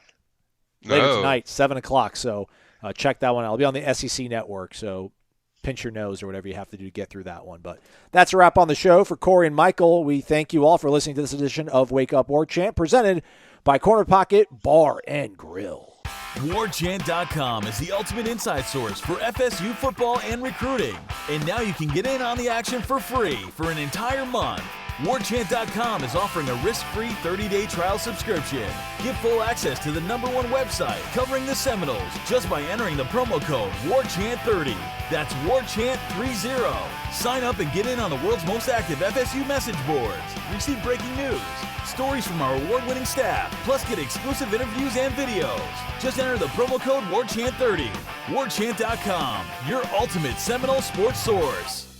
later tonight, 7 o'clock, so check that one out. It'll be on the SEC network, so pinch your nose or whatever you have to do to get through that one. But that's a wrap on the show. For Corey and Michael, we thank you all for listening to this edition of Wake Up Warchant, presented by Corner Pocket Bar and Grill. Warchant.com is the ultimate inside source for FSU football and recruiting. And now you can get in on the action for free for an entire month. Warchant.com is offering a risk-free 30-day trial subscription. Get full access to the #1 website covering the Seminoles just by entering the promo code WARCHANT30. That's WARCHANT30. Sign up and get in on the world's most active FSU message boards. Receive breaking news, stories from our award-winning staff, plus get exclusive interviews and videos. Just enter the promo code WARCHANT30. Warchant.com, your ultimate Seminole sports source.